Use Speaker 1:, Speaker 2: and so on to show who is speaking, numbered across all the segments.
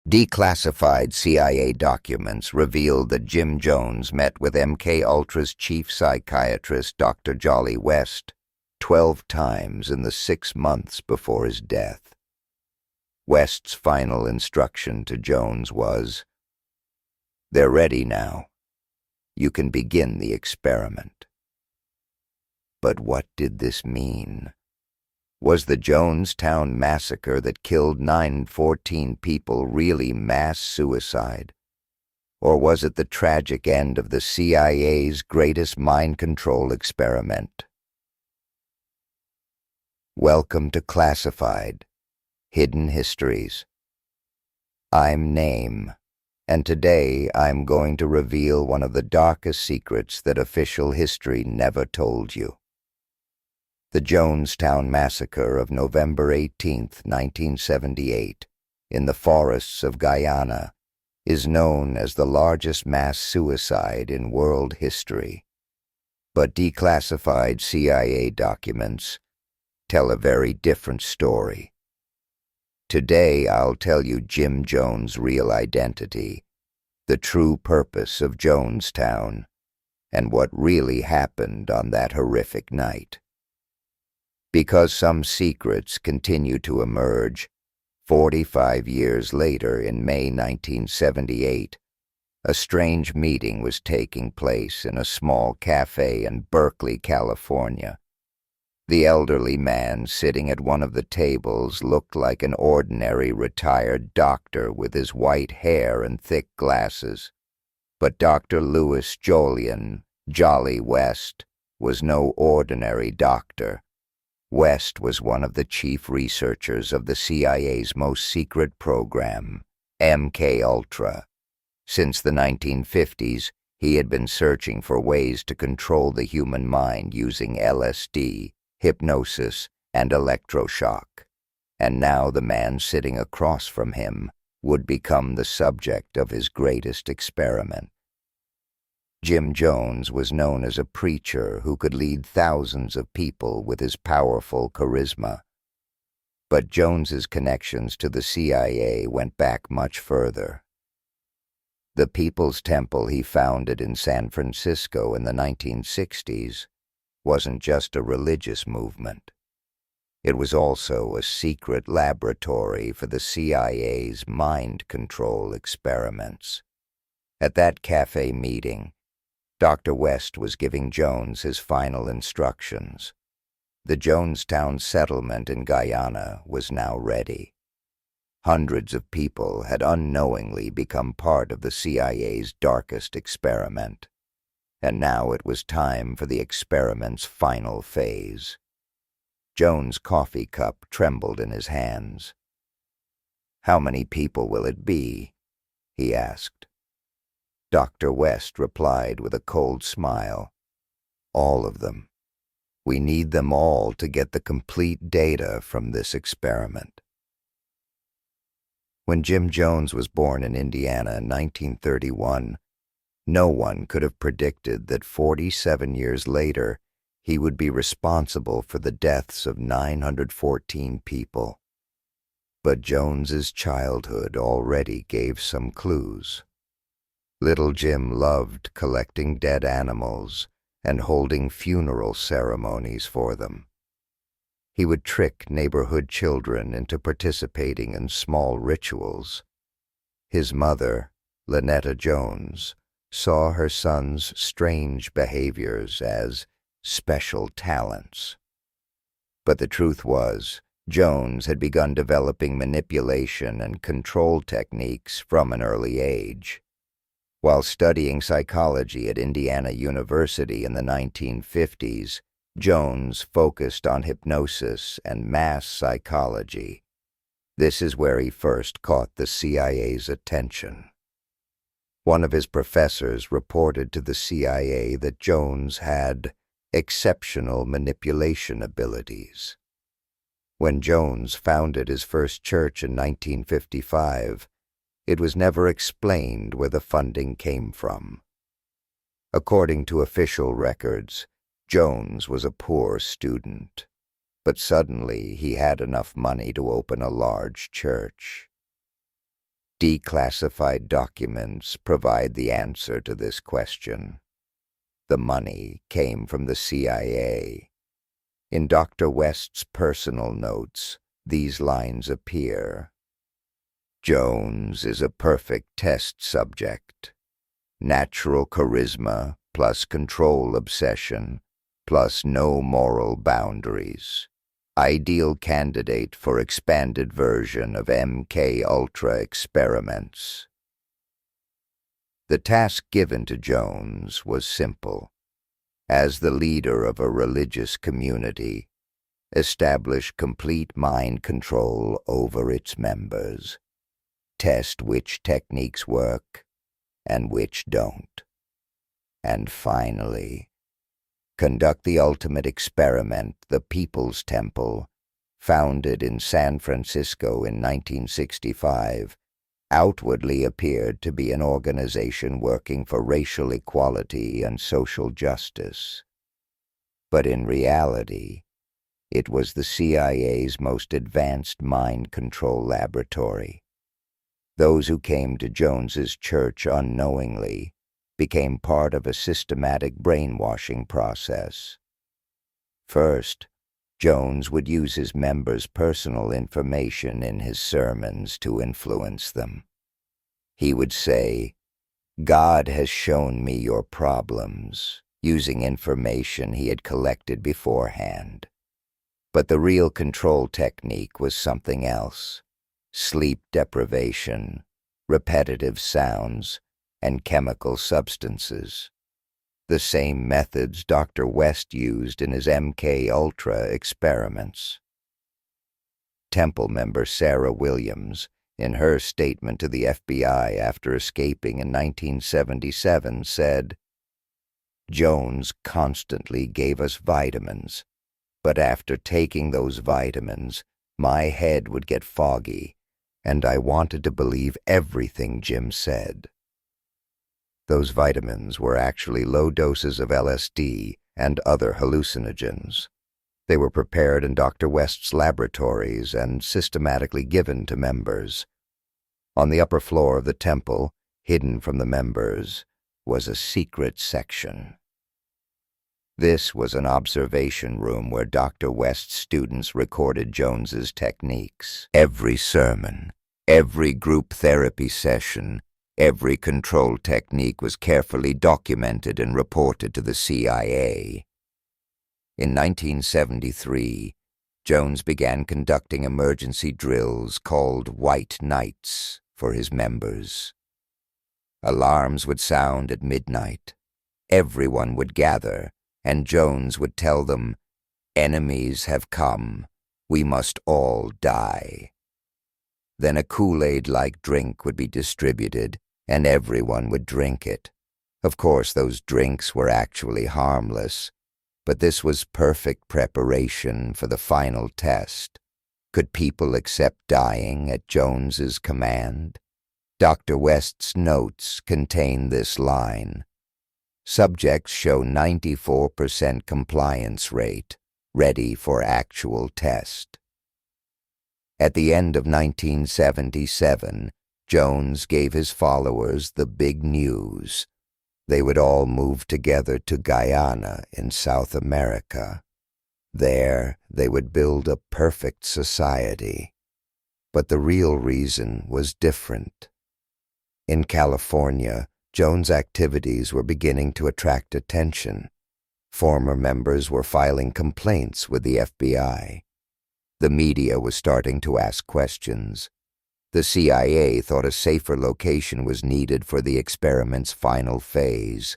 Speaker 1: Declassified CIA documents revealed that Jim Jones met with MKUltra's chief psychiatrist, Dr. Jolly West, 12 times in the 6 months before his death. West's final instruction to Jones was, "They're ready now. You can begin the experiment." But what did this mean? Was the Jonestown massacre that killed 914 people really mass suicide? Or was it the tragic end of the CIA's greatest mind control experiment? Welcome to Classified, Hidden Histories. I'm Name, and today I'm going to reveal one of the darkest secrets that official history never told you. The Jonestown Massacre of November 18, 1978, in the forests of Guyana, is known as the largest mass suicide in world history. But declassified CIA documents tell a very different story. Today I'll tell you Jim Jones' real identity, the true purpose of Jonestown, and what really happened on that horrific night. Because some secrets continue to emerge, 45 years later, in May 1978, a strange meeting was taking place in a small cafe in Berkeley, California. The elderly man sitting at one of the tables looked like an ordinary retired doctor with his white hair and thick glasses. But Dr. Louis Jolyon, Jolly West, was no ordinary doctor. West was one of the chief researchers of the CIA's most secret program, MKUltra. Since the 1950s, he had been searching for ways to control the human mind using LSD, hypnosis, and electroshock. And now the man sitting across from him would become the subject of his greatest experiment. Jim Jones was known as a preacher who could lead thousands of people with his powerful charisma. But Jones's connections to the CIA went back much further. The People's Temple he founded in San Francisco in the 1960s wasn't just a religious movement. It was also a secret laboratory for the CIA's mind control experiments. At that cafe meeting, Dr. West was giving Jones his final instructions. The Jonestown settlement in Guyana was now ready. Hundreds of people had unknowingly become part of the CIA's darkest experiment, and now it was time for the experiment's final phase. Jones' coffee cup trembled in his hands. "How many people will it be?" he asked. Dr. West replied with a cold smile. "All of them. We need them all to get the complete data from this experiment." When Jim Jones was born in Indiana in 1931, no one could have predicted that 47 years later he would be responsible for the deaths of 914 people. But Jones's childhood already gave some clues. Little Jim loved collecting dead animals and holding funeral ceremonies for them. He would trick neighborhood children into participating in small rituals. His mother, Lynetta Jones, saw her son's strange behaviors as special talents. But the truth was, Jones had begun developing manipulation and control techniques from an early age. While studying psychology at Indiana University in the 1950s, Jones focused on hypnosis and mass psychology. This is where he first caught the CIA's attention. One of his professors reported to the CIA that Jones had exceptional manipulation abilities. When Jones founded his first church in 1955, it was never explained where the funding came from. According to official records, Jones was a poor student, but suddenly he had enough money to open a large church. Declassified documents provide the answer to this question. The money came from the CIA. In Dr. West's personal notes, these lines appear. Jones is a perfect test subject. Natural charisma plus control obsession plus no moral boundaries. Ideal candidate for expanded version of MK Ultra experiments. The task given to Jones was simple. As the leader of a religious community, establish complete mind control over its members. Test which techniques work and which don't. And finally, conduct the ultimate experiment, the People's Temple, founded in San Francisco in 1965, outwardly appeared to be an organization working for racial equality and social justice. But in reality, it was the CIA's most advanced mind control laboratory. Those who came to Jones's church unknowingly became part of a systematic brainwashing process. First, Jones would use his members' personal information in his sermons to influence them. He would say, "God has shown me your problems," using information he had collected beforehand. But the real control technique was something else: sleep deprivation, repetitive sounds, and chemical substances. The same methods Dr. West used in his MK Ultra experiments. Temple member Sarah Williams, in her statement to the FBI after escaping in 1977, said, "Jones constantly gave us vitamins, but after taking those vitamins, my head would get foggy, and I wanted to believe everything Jim said." Those vitamins were actually low doses of LSD and other hallucinogens. They were prepared in Dr. West's laboratories and systematically given to members. On the upper floor of the temple, hidden from the members, was a secret section. This was an observation room where Dr. West's students recorded Jones's techniques. Every sermon, every group therapy session, every control technique was carefully documented and reported to the CIA. In 1973, Jones began conducting emergency drills called White Nights for his members. Alarms would sound at midnight. Everyone would gather, and Jones would tell them, "Enemies have come. We must all die." Then a Kool-Aid-like drink would be distributed, and everyone would drink it. Of course, those drinks were actually harmless, but this was perfect preparation for the final test. Could people accept dying at Jones's command? Dr. West's notes contain this line: "Subjects show 94% compliance rate, ready for actual test." At the end of 1977, Jones gave his followers the big news. They would all move together to Guyana in South America. There, they would build a perfect society. But the real reason was different. In California, Jones' activities were beginning to attract attention. Former members were filing complaints with the FBI. The media was starting to ask questions. The CIA thought a safer location was needed for the experiment's final phase.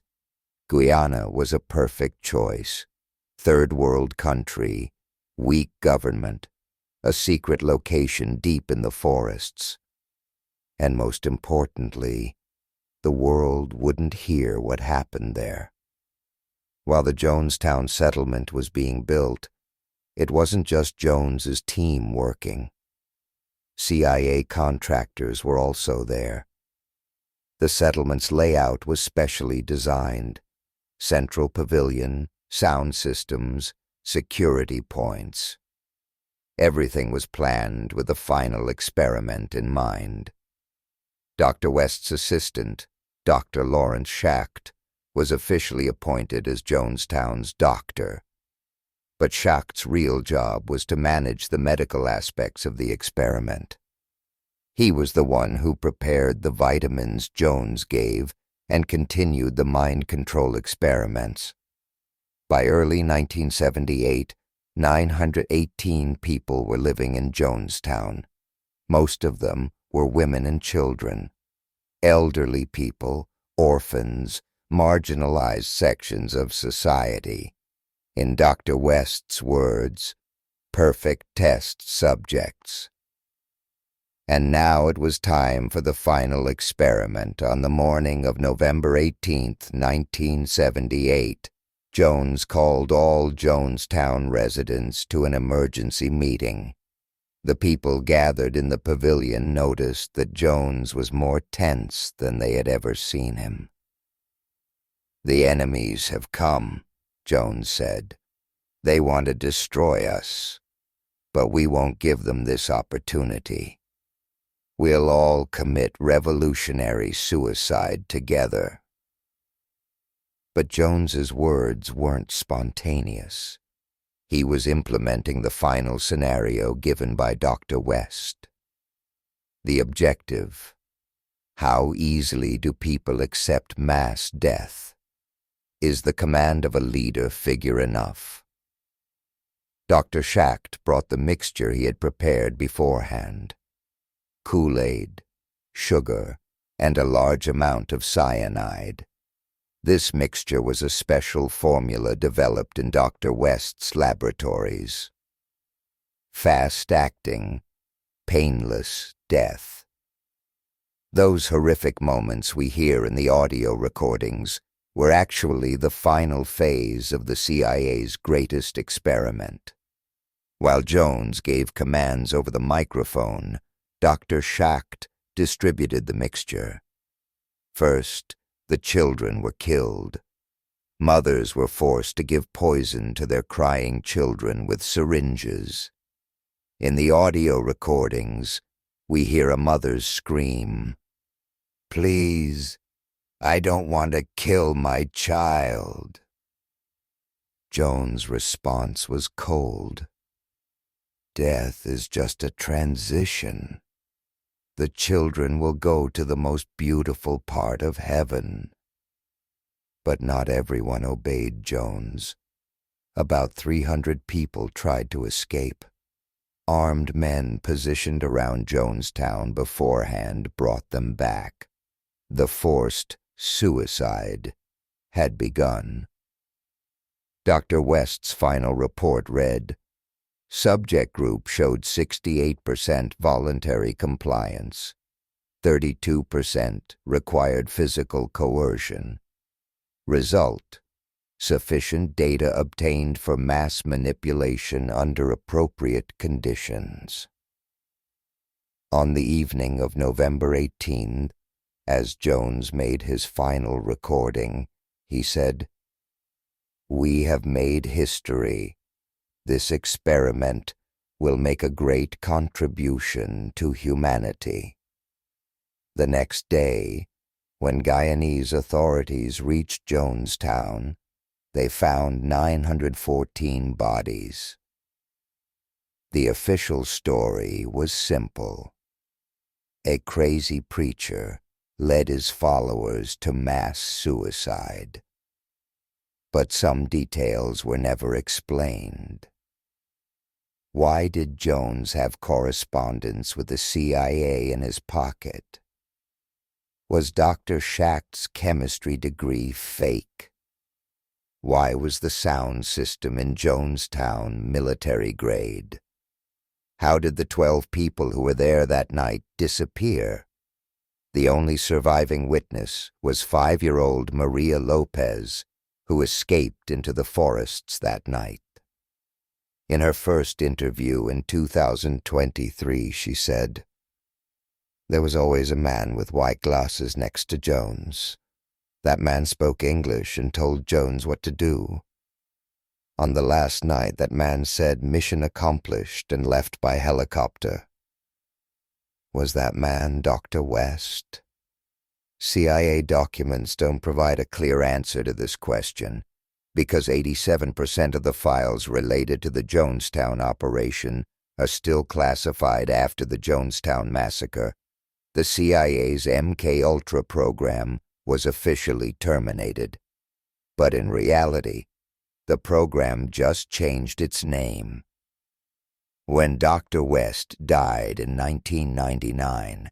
Speaker 1: Guyana was a perfect choice. Third world country, weak government, a secret location deep in the forests. And most importantly, the world wouldn't hear what happened there. While the Jonestown settlement was being built, it wasn't just Jones's team working. CIA contractors were also there. The settlement's layout was specially designed: central pavilion, sound systems, security points. Everything was planned with the final experiment in mind. Dr. West's assistant, Dr. Lawrence Schacht, was officially appointed as Jonestown's doctor. But Schacht's real job was to manage the medical aspects of the experiment. He was the one who prepared the vitamins Jones gave and continued the mind control experiments. By early 1978, 918 people were living in Jonestown. Most of them were women and children, elderly people, orphans, marginalized sections of society. In Dr. West's words, perfect test subjects. And now it was time for the final experiment. On the morning of November 18th, 1978, Jones called all Jonestown residents to an emergency meeting. The people gathered in the pavilion noticed that Jones was more tense than they had ever seen him. "The enemies have come," Jones said. "They want to destroy us, but we won't give them this opportunity. We'll all commit revolutionary suicide together." But Jones's words weren't spontaneous. He was implementing the final scenario given by Dr. West. The objective: how easily do people accept mass death? Is the command of a leader figure enough? Dr. Schacht brought the mixture he had prepared beforehand: Kool-Aid, sugar, and a large amount of cyanide. This mixture was a special formula developed in Dr. West's laboratories. Fast-acting, painless death. Those horrific moments we hear in the audio recordings were actually the final phase of the CIA's greatest experiment. While Jones gave commands over the microphone, Dr. Schacht distributed the mixture. First, the children were killed. Mothers were forced to give poison to their crying children with syringes. In the audio recordings, we hear a mother's scream, "Please, I don't want to kill my child." Jones' response was cold. "Death is just a transition. The children will go to the most beautiful part of heaven." But not everyone obeyed Jones. About 300 people tried to escape. Armed men positioned around Jonestown beforehand brought them back. The forced suicide had begun. Dr. West's final report read, subject group showed 68% voluntary compliance. 32% required physical coercion. Result: sufficient data obtained for mass manipulation under appropriate conditions. On the evening of November 18th, as Jones made his final recording, he said, "We have made history. This experiment will make a great contribution to humanity." The next day, when Guyanese authorities reached Jonestown, they found 914 bodies. The official story was simple. A crazy preacher led his followers to mass suicide. But some details were never explained. Why did Jones have correspondence with the CIA in his pocket? Was Dr. Schacht's chemistry degree fake? Why was the sound system in Jonestown military grade? How did the 12 people who were there that night disappear? The only surviving witness was 5-year-old Maria Lopez, who escaped into the forests that night. In her first interview in 2023, she said, "There was always a man with white glasses next to Jones. That man spoke English and told Jones what to do. On the last night, that man said mission accomplished and left by helicopter. Was that man Dr. West?" CIA documents don't provide a clear answer to this question, because 87% of the files related to the Jonestown operation are still classified after the Jonestown massacre. The CIA's MK-Ultra program was officially terminated. But in reality, the program just changed its name. When Dr. West died in 1999,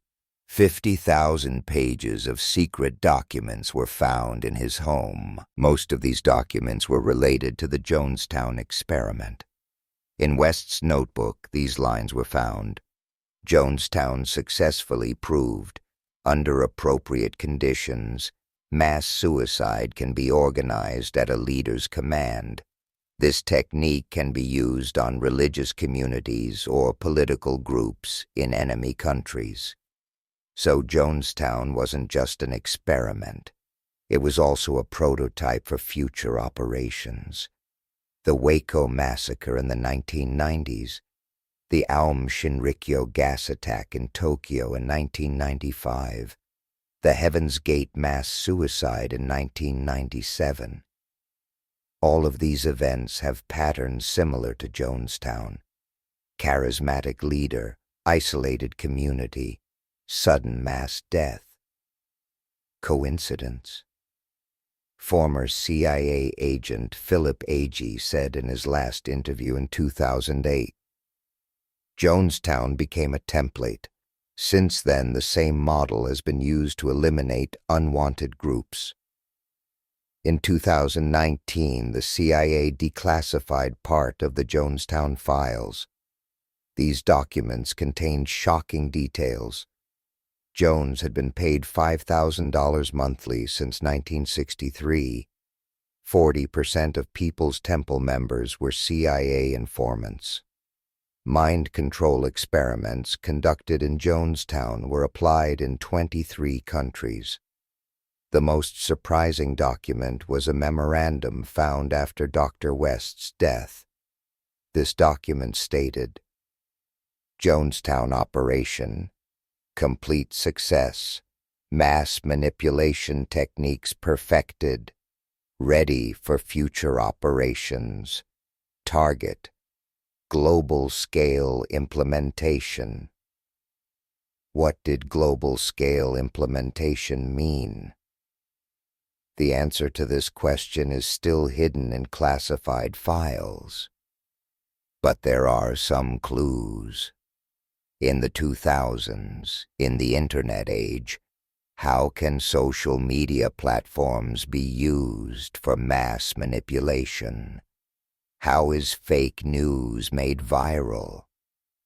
Speaker 1: 50,000 pages of secret documents were found in his home. Most of these documents were related to the Jonestown experiment. In West's notebook, these lines were found. Jonestown successfully proved, under appropriate conditions, mass suicide can be organized at a leader's command. This technique can be used on religious communities or political groups in enemy countries. So Jonestown wasn't just an experiment. It was also a prototype for future operations. The Waco massacre in the 1990s, the Aum Shinrikyo gas attack in Tokyo in 1995, the Heaven's Gate mass suicide in 1997. All of these events have patterns similar to Jonestown. Charismatic leader, isolated community, sudden mass death. Coincidence? Former CIA agent Philip Agee said in his last interview in 2008, Jonestown became a template. Since then, the same model has been used to eliminate unwanted groups. In 2019, the CIA declassified part of the Jonestown files. These documents contained shocking details. Jones had been paid $5,000 monthly since 1963. 40% of People's Temple members were CIA informants. Mind control experiments conducted in Jonestown were applied in 23 countries. The most surprising document was a memorandum found after Dr. West's death. This document stated, Jonestown operation, complete success, mass manipulation techniques perfected, ready for future operations, target, global scale implementation. What did global scale implementation mean? The answer to this question is still hidden in classified files. But there are some clues. In the 2000s, in the internet age, how can social media platforms be used for mass manipulation? How is fake news made viral?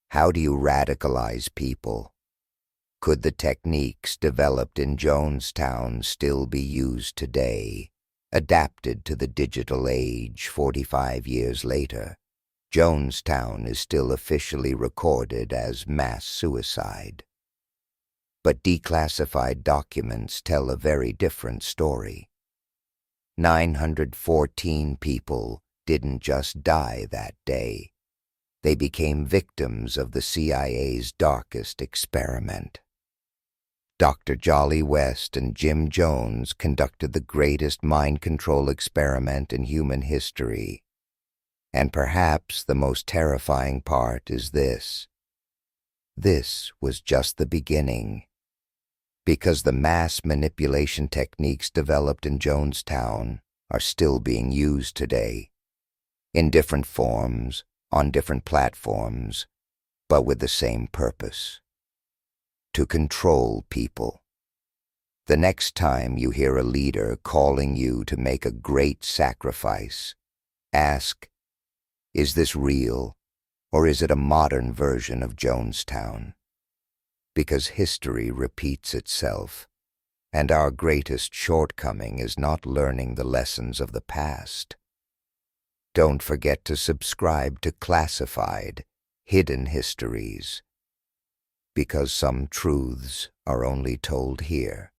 Speaker 1: How do you radicalize people? Could the techniques developed in Jonestown still be used today, adapted to the digital age 45 years later? Jonestown is still officially recorded as mass suicide. But declassified documents tell a very different story. 914 people didn't just die that day. They became victims of the CIA's darkest experiment. Dr. Jolly West and Jim Jones conducted the greatest mind control experiment in human history. And perhaps the most terrifying part is this. This was just the beginning. Because the mass manipulation techniques developed in Jonestown are still being used today. In different forms, on different platforms, but with the same purpose. To control people. The next time you hear a leader calling you to make a great sacrifice, ask, is this real, or is it a modern version of Jonestown? Because history repeats itself, and our greatest shortcoming is not learning the lessons of the past. Don't forget to subscribe to Classified, Hidden Histories, because some truths are only told here.